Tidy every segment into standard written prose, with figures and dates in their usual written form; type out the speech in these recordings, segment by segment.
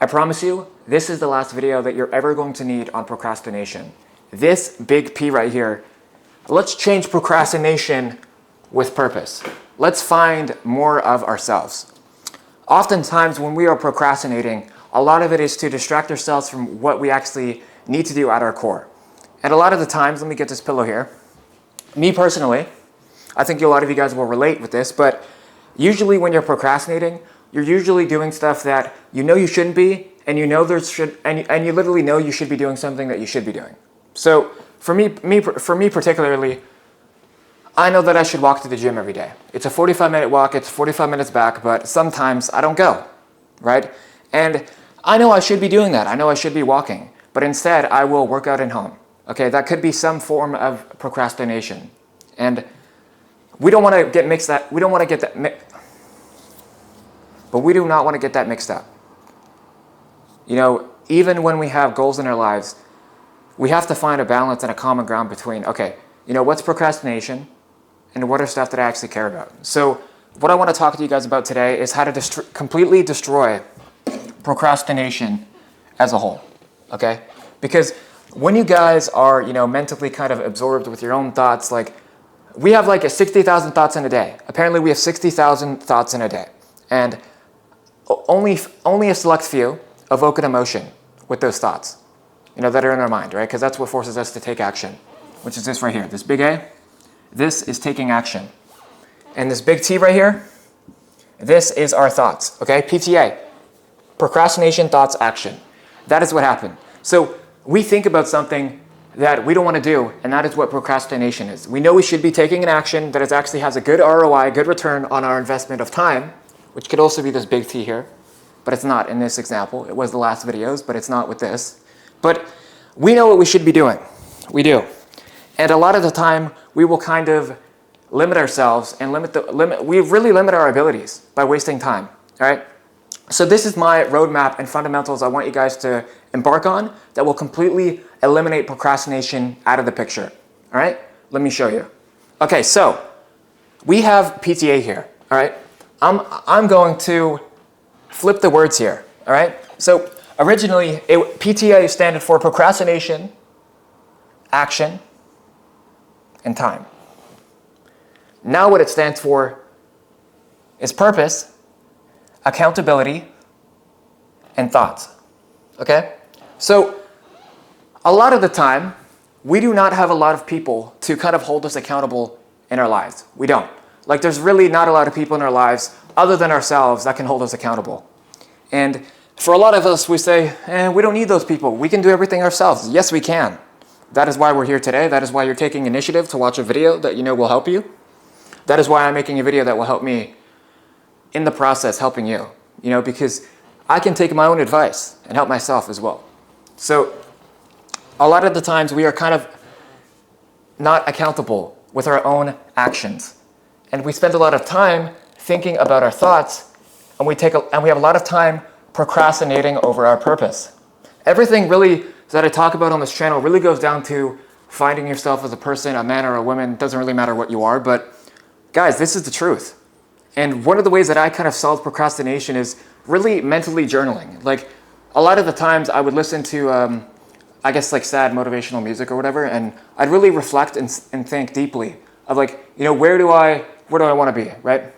I promise you, this is the last video that you're ever going to need on procrastination. This big P right here, let's change procrastination with purpose. Let's find more of ourselves. Oftentimes when we are procrastinating, a lot of it is to distract ourselves from what we actually need to do at our core. And a lot of the times, let me get this pillow here. Me personally, I think a lot of you guys will relate with this, but usually when you're procrastinating, you're usually doing stuff that you know you shouldn't be, and you know and you literally know you should be doing something that you should be doing. So for me particularly, I know that I should walk to the gym every day. It's a 45-minute walk, it's 45 minutes back, but sometimes I don't go, right? And I know I should be doing that. I know I should be walking, but instead I will work out at home. Okay, that could be some form of procrastination. And we don't want to get mixed that, we don't want to get that, but we do not want to get that mixed up. You know, even when we have goals in our lives, we have to find a balance and a common ground between, okay, you know, what's procrastination and what are stuff that I actually care about. So what I want to talk to you guys about today is how to completely destroy procrastination as a whole, okay? Because when you guys are, you know, mentally kind of absorbed with your own thoughts, like we have like 60,000 thoughts in a day. Apparently we have 60,000 thoughts in a day. And only a select few evoke an emotion with those thoughts, you know, that are in our mind, right? Because that's what forces us to take action, which is this right here. This big A, this is taking action. And this big T right here, this is our thoughts, okay? PTA, procrastination, thoughts, action. That is what happened. So we think about something that we don't want to do, and that is what procrastination is. We know we should be taking an action that actually has a good ROI, good return on our investment of time, which could also be this big T here, but it's not in this example. It was the last videos, but it's not with this. But we know what we should be doing. We do. And a lot of the time, we will kind of limit ourselves and we really limit our abilities by wasting time, all right? So this is my roadmap and fundamentals I want you guys to embark on that will completely eliminate procrastination out of the picture, all right? Let me show you. Okay, so we have PTA here, all right? I'm going to flip the words here, all right? So originally, PTA stands for procrastination, action, and time. Now what it stands for is purpose, accountability, and thoughts, okay? So a lot of the time, we do not have a lot of people to kind of hold us accountable in our lives. We don't. Like there's really not a lot of people in our lives other than ourselves that can hold us accountable. And for a lot of us, we say, we don't need those people. We can do everything ourselves. Yes, we can. That is why we're here today. That is why you're taking initiative to watch a video that you know will help you. That is why I'm making a video that will help me in the process helping you, you know, because I can take my own advice and help myself as well. So a lot of the times we are kind of not accountable with our own actions. And we spend a lot of time thinking about our thoughts, and we have a lot of time procrastinating over our purpose. Everything really that I talk about on this channel really goes down to finding yourself as a person, a man or a woman. It doesn't really matter what you are, but guys, this is the truth. And one of the ways that I kind of solve procrastination is really mentally journaling. Like a lot of the times I would listen to, I guess like sad motivational music or whatever, and I'd really reflect and think deeply of like, you know, where do I want to be, right?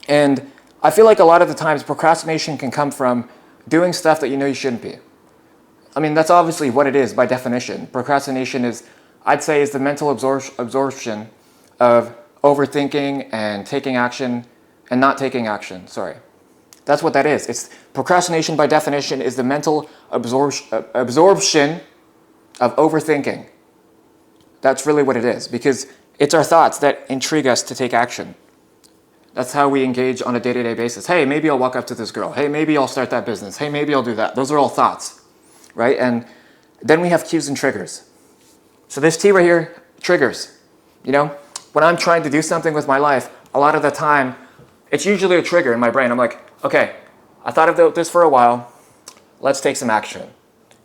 And I feel like a lot of the times procrastination can come from doing stuff that you know you shouldn't be. I mean, that's obviously what it is by definition. Procrastination is, I'd say, is the mental absorption of overthinking and taking action and not taking action, sorry. That's what that is. It's procrastination by definition is the mental absorption of overthinking. That's really what it is, because it's our thoughts that intrigue us to take action. That's how we engage on a day-to-day basis. Hey, maybe I'll walk up to this girl. Hey, maybe I'll start that business. Hey, maybe I'll do that. Those are all thoughts, right? And then we have cues and triggers. So this T right here, triggers. You know, when I'm trying to do something with my life, a lot of the time, it's usually a trigger in my brain. I'm like, okay, I thought about this for a while. Let's take some action.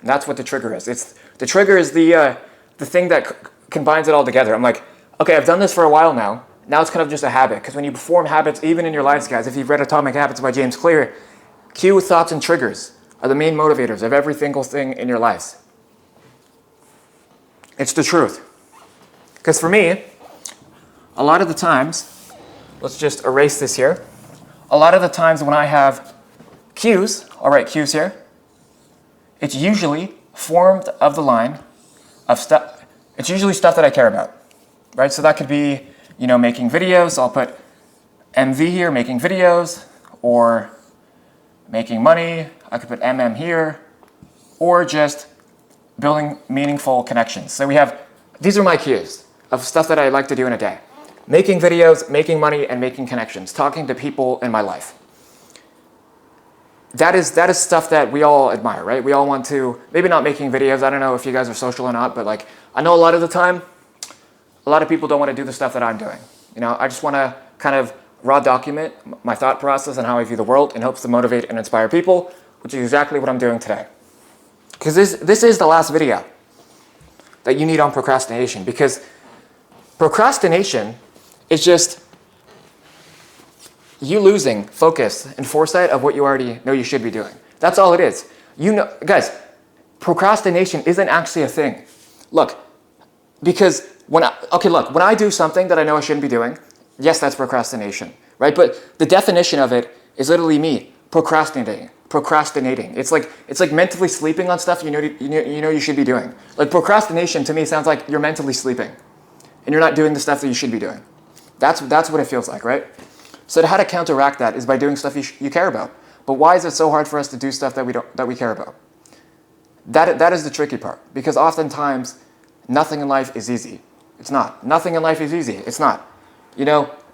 And that's what the trigger is. The trigger is the thing that combines it all together. I'm like, okay, I've done this for a while now. Now it's kind of just a habit. Because when you perform habits, even in your lives, guys, if you've read Atomic Habits by James Clear, cue, thoughts, and triggers are the main motivators of every single thing in your life. It's the truth. Because for me, a lot of the times, let's just erase this here. A lot of the times when I have cues, I'll write cues here, it's usually formed of the line of stuff. It's usually stuff that I care about, right? So that could be, making videos. I'll put MV here, making videos, or making money. I could put MM here, or just building meaningful connections. So these are my cues of stuff that I like to do in a day. Making videos, making money, and making connections, talking to people in my life. That is stuff that we all admire, right? We all want to, maybe not making videos. I don't know if you guys are social or not, but I know a lot of the time, a lot of people don't want to do the stuff that I'm doing. I just want to kind of raw document my thought process and how I view the world in hopes to motivate and inspire people, which is exactly what I'm doing today. Because this is the last video that you need on procrastination, because procrastination is just you losing focus and foresight of what you already know you should be doing. That's all it is. Guys, procrastination isn't actually a thing. Look, because when I do something that I know I shouldn't be doing, yes, that's procrastination, right? But the definition of it is literally me procrastinating. It's like mentally sleeping on stuff you know you should be doing. Like procrastination to me sounds like you're mentally sleeping and you're not doing the stuff that you should be doing. That's what it feels like, right? So how to counteract that is by doing stuff you care about. But why is it so hard for us to do stuff that we care about? That is the tricky part, because oftentimes nothing in life is easy. It's not. Nothing in life is easy. It's not.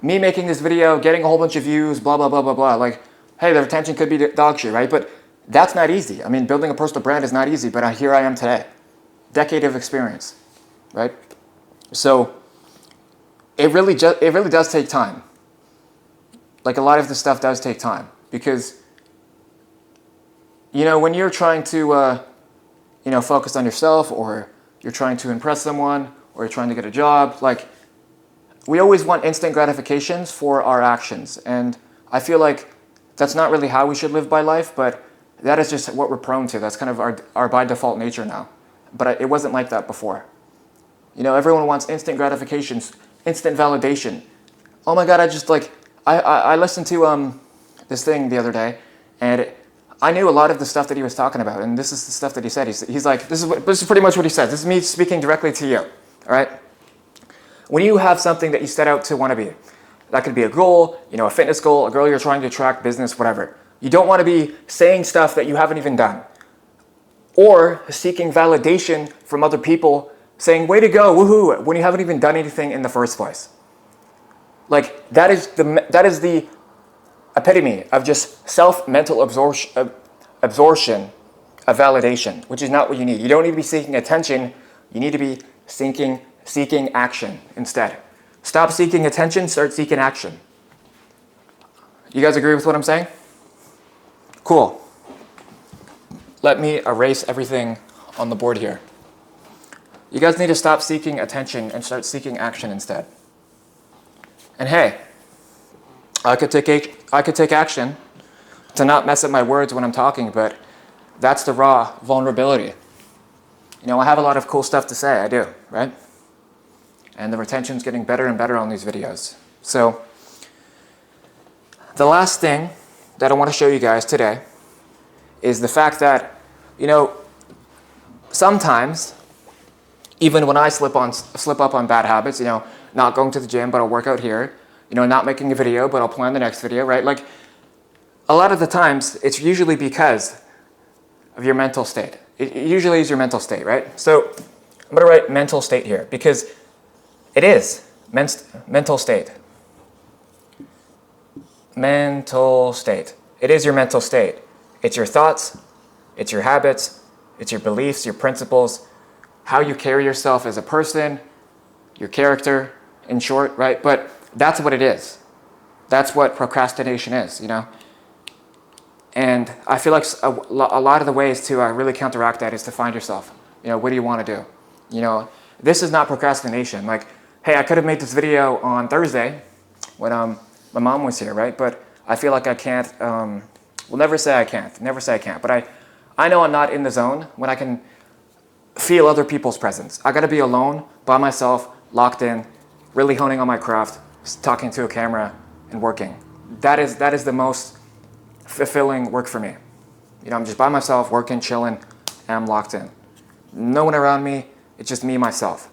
Me making this video, getting a whole bunch of views, blah, blah, blah, blah, blah. Like, hey, the retention could be dog shit, right? But that's not easy. I mean, building a personal brand is not easy, but here I am today. Decade of experience, right? So it really does take time. Like a lot of this stuff does take time, because, when you're trying to, focus on yourself, or you're trying to impress someone, or you're trying to get a job, we always want instant gratifications for our actions. And I feel like that's not really how we should live by life, but that is just what we're prone to. That's kind of our by default nature now. But it wasn't like that before. Everyone wants instant gratifications, instant validation. Oh my God, I listened to this thing the other day, and I knew a lot of the stuff that he was talking about, and this is the stuff that he said. He's like, this is pretty much what he said. This is me speaking directly to you, all right? When you have something that you set out to want to be, that could be a goal, a fitness goal, a goal you're trying to attract, business, whatever. You don't want to be saying stuff that you haven't even done, or seeking validation from other people, saying, way to go, woohoo, when you haven't even done anything in the first place. That is the epitome of just self-mental absorption of validation, which is not what you need. You don't need to be seeking attention. You need to be seeking action instead. Stop seeking attention, start seeking action. You guys agree with what I'm saying? Cool. Let me erase everything on the board here. You guys need to stop seeking attention and start seeking action instead. And hey, I could take action to not mess up my words when I'm talking, but that's the raw vulnerability. I have a lot of cool stuff to say, I do, right? And the retention's getting better and better on these videos. So the last thing that I want to show you guys today is the fact that, sometimes, even when I slip up on bad habits, not going to the gym, but I'll work out here, not making a video, but I'll plan the next video, right? A lot of the times, it's usually because of your mental state. It usually is your mental state, right? So I'm going to write mental state here, because it is mental state. Mental state. It is your mental state. It's your thoughts, it's your habits, it's your beliefs, your principles, how you carry yourself as a person, your character, in short, right? But that's what it is. That's what procrastination is, And I feel like a lot of the ways to really counteract that is to find yourself. What do you want to do? This is not procrastination. Hey, I could have made this video on Thursday when my mom was here, right? But I feel like I can't. Never say I can't. But I know I'm not in the zone when I can feel other people's presence. I gotta be alone, by myself, locked in, really honing on my craft, talking to a camera and working. That is the most fulfilling work for me. You know, I'm just by myself, working, chilling, and I'm locked in. No one around me, it's just me, myself.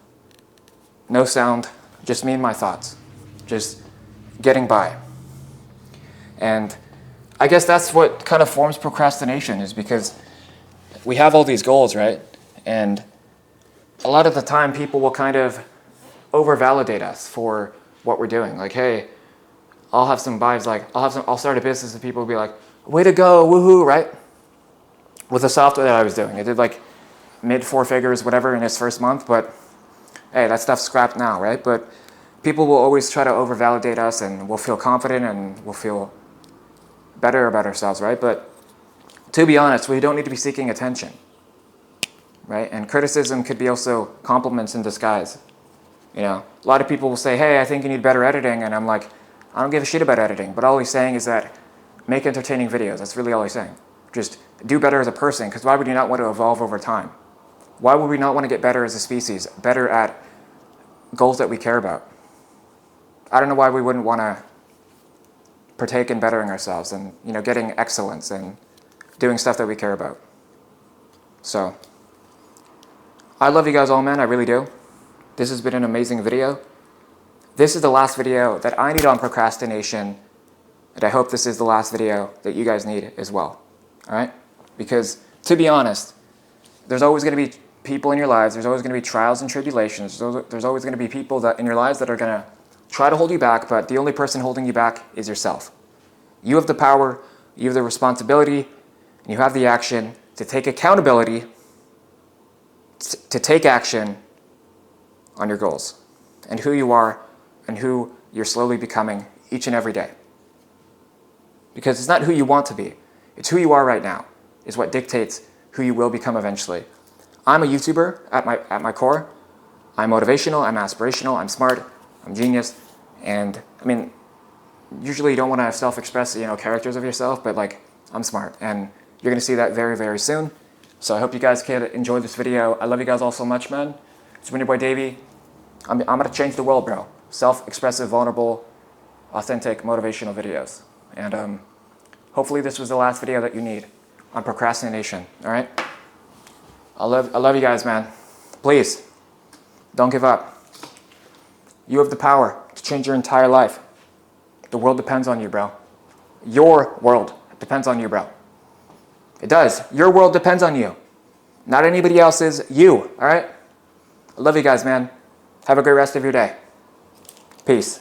No sound, just me and my thoughts. Just getting by. And I guess that's what kind of forms procrastination, is because we have all these goals, right? And a lot of the time people will kind of over-validate us for what we're doing. Like, hey, I'll have some vibes like, I'll start a business and people will be like, way to go, woohoo, right? With the software that I was doing. I did like mid 4 figures, whatever, in its first month, but hey, that stuff's scrapped now, right? But people will always try to over-validate us, and we'll feel confident and we'll feel better about ourselves, right? But to be honest, we don't need to be seeking attention, right? And criticism could be also compliments in disguise. You know, a lot of people will say, hey, I think you need better editing, and I'm like, I don't give a shit about editing, but all he's saying is that make entertaining videos. That's really all he's saying. Just do better as a person, because why would you not want to evolve over time? Why would we not want to get better as a species, better at goals that we care about? I don't know why we wouldn't want to partake in bettering ourselves and, you know, getting excellence and doing stuff that we care about. So, I love you guys all, man. I really do. This has been an amazing video. This is the last video that I need on procrastination, and I hope this is the last video that you guys need as well. All right? Because, to be honest, there's always going to be people in your lives, there's always going to be trials and tribulations, there's always going to be people that in your lives that are going to try to hold you back, but the only person holding you back is yourself. You have the power, you have the responsibility, and you have the action to take accountability, to take action on your goals and who you are and who you're slowly becoming each and every day. Because it's not who you want to be, it's who you are right now is what dictates who you will become eventually. I'm a YouTuber at my core. I'm motivational, I'm aspirational, I'm smart, I'm genius, and I mean, usually you don't want to self-express, you know, characters of yourself, but like, I'm smart, and you're going to see that very, very soon. So I hope you guys can enjoy this video. I love you guys all so much, man. It's been your boy Davey. I'm going to change the world, bro. Self-expressive, vulnerable, authentic, motivational videos. And hopefully this was the last video that you need on procrastination, all right? I love you guys, man. Please, don't give up. You have the power to change your entire life. The world depends on you, bro. Your world depends on you, bro. It does. Your world depends on you. Not anybody else's, you, all right? I love you guys, man. Have a great rest of your day. Peace.